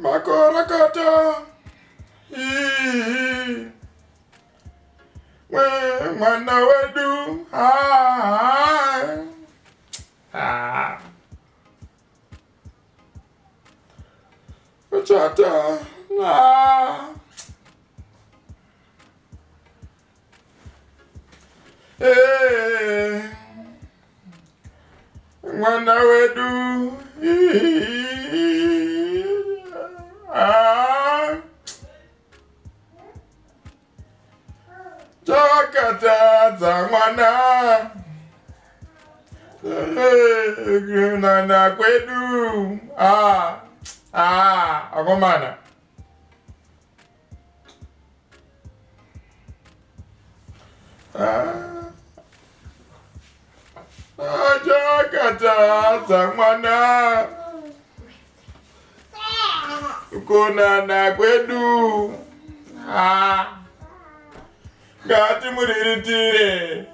makorakata mwana wedu Zhakata mwana wedu Zhakata za mwana nana kwedu akomana Zhakata za mwana kunana kwedu ngati muriritire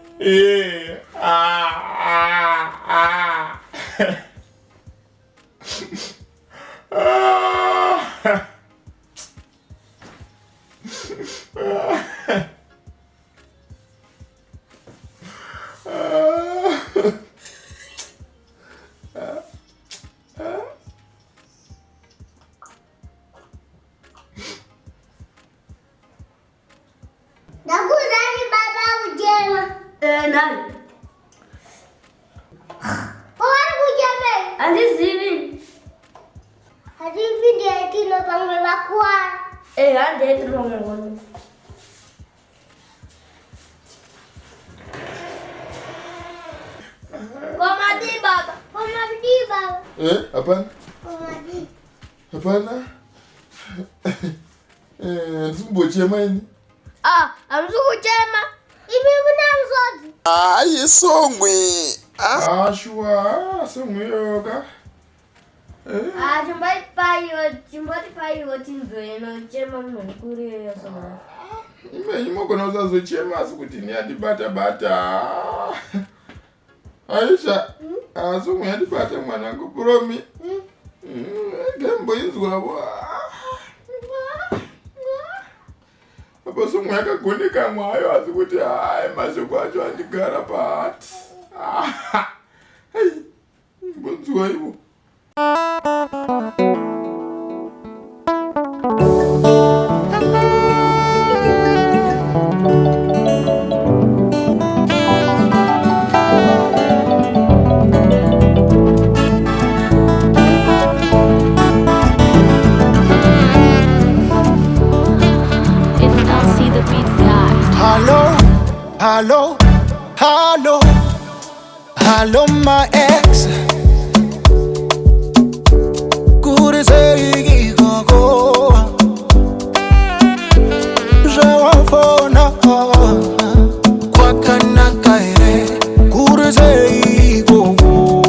Nakuzani baba ujema. Nani? Wani ujema? Andi zivi. Andi video kino pamwe bakwa. Andi etiro mwangu. Komadi baba. Komadi baba. Hapana. Komadi. Hapana. Nsimbochema ini. Amzuku chema. Ibi kuna mzozi. Yesongwe. Shua, songwe yoga. Chimbati payo tinzoeno chema mwankuri yosona. Imo kona uzazo chema asikuti ni adibata. Aisha. Songwe adibata mwanangu promi. Gembo izwa. Apa songwe akagondeka mwayo asikuti mashoko acho andigara pati. Hey. Bonzwa ivo. Hello, hello, hello, my ex. Good say go go. Jawafona kwa kana kaire. Good say go go.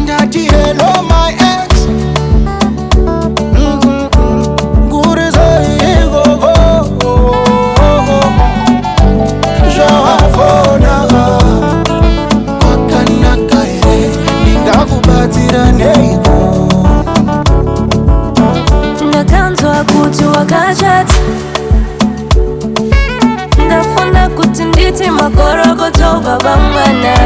Daddy, hello, my ex. Good say go go. Ndakanzwa kuti wakachata, ndafuna kuti nditi makorokoto baba mwana,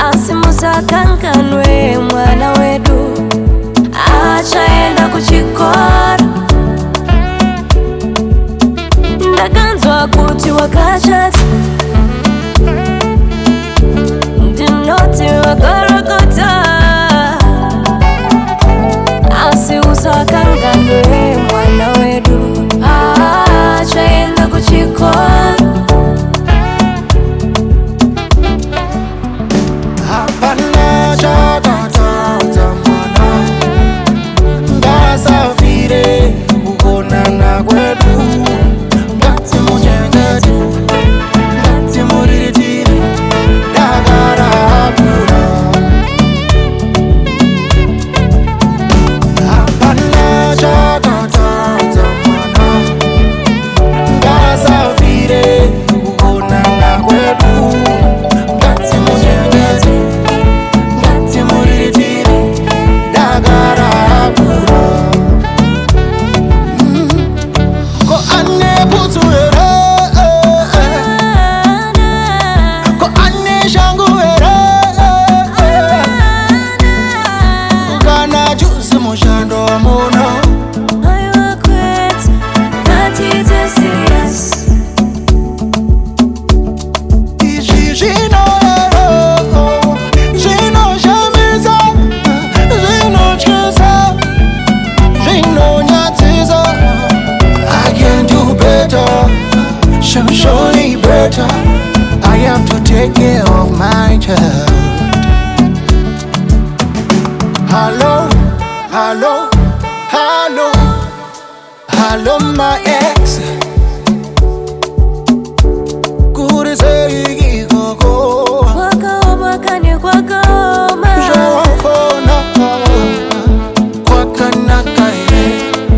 asi musakanganwe mwana wedu achaenda kuchikora. Ndakanzwa kuti wakachata, ndinoti wakorokota, asi usakanganwe mwana wedu achaenda kuchikora. Hapana Zhakata za mwana, ngasafire kugonana kwedu. Ngati muchengete, ngati muriritire, ndagara hakura. Hapana Zhakata za mwana, ngasafire better. I have to take care of my child. Hello, hello, hello, hello, my ex. Good say go. Kwakaoma kane kwakaoma. Jawafona kwakanaka ye.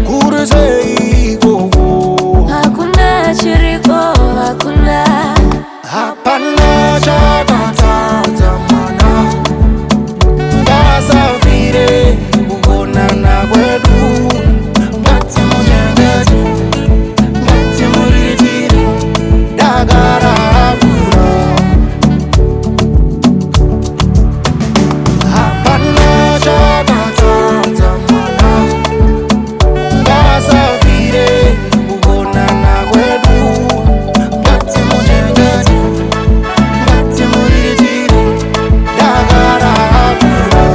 Good say go. Hakuna chiriko, hakuna. Hapana Zhakata zamana. Ngasafire kuonana kwedu. Ngati muchengete, ngati muritire. Dagara hakura. Hapana Zhakata zamana. Ngasafire kuonana kwedu. Ngati muchengete, ngati muritire. Dagara hakura.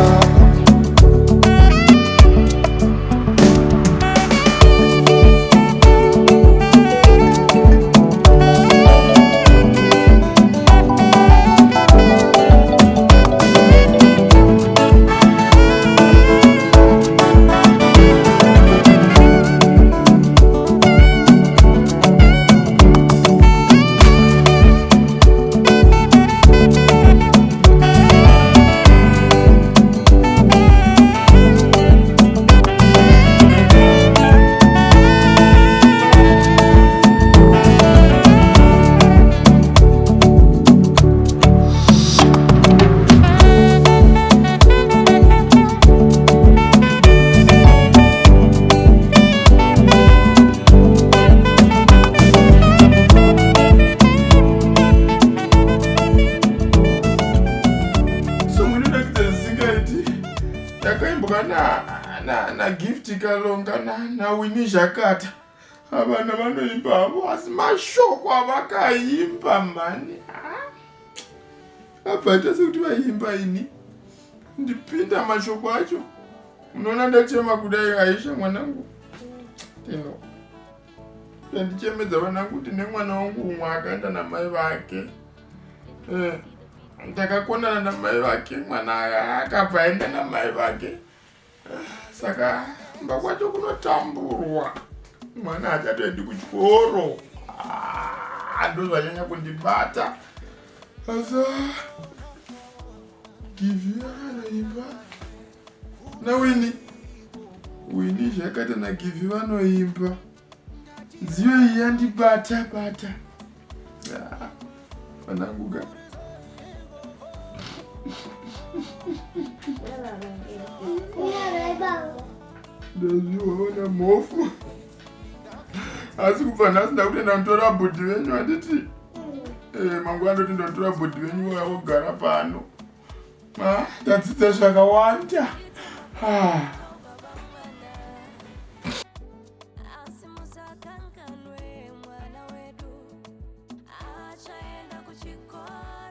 So yakaimbuka naGift Kalonga naWinnie Zhakata. Avana vanoimba havo asi mashoko avakaimba mani. Abvata sekuti vaimba ini ndipinda mashoko acho. Unoona ndachema kudai Aisha mwanangu. Tino. Ndichemedza vanangu kuti nemwana wangu umwe akaenda namai vake. Ndakakonana namai vake, mwana akabva aenda namai vake. Saka mba kwacho kunotamburwa. Mwana achatoendi kuchikoro. Ndozvanyanya kundibata. Asa Give vanoimba naWinnie Zhakata naGift vanoimba. Nziyo iyi yandibata. Vanangu ga. Ndazviona mofu. Asi kubva nhasi ndakutenda kutora bhodhi venyu handiti. Mangwana ndotenda kutora bhodhi venyu wogara pano. Ndadzidza zvakawanda. Asimusakanganwe mwana wedu. Achaenda kuchikora.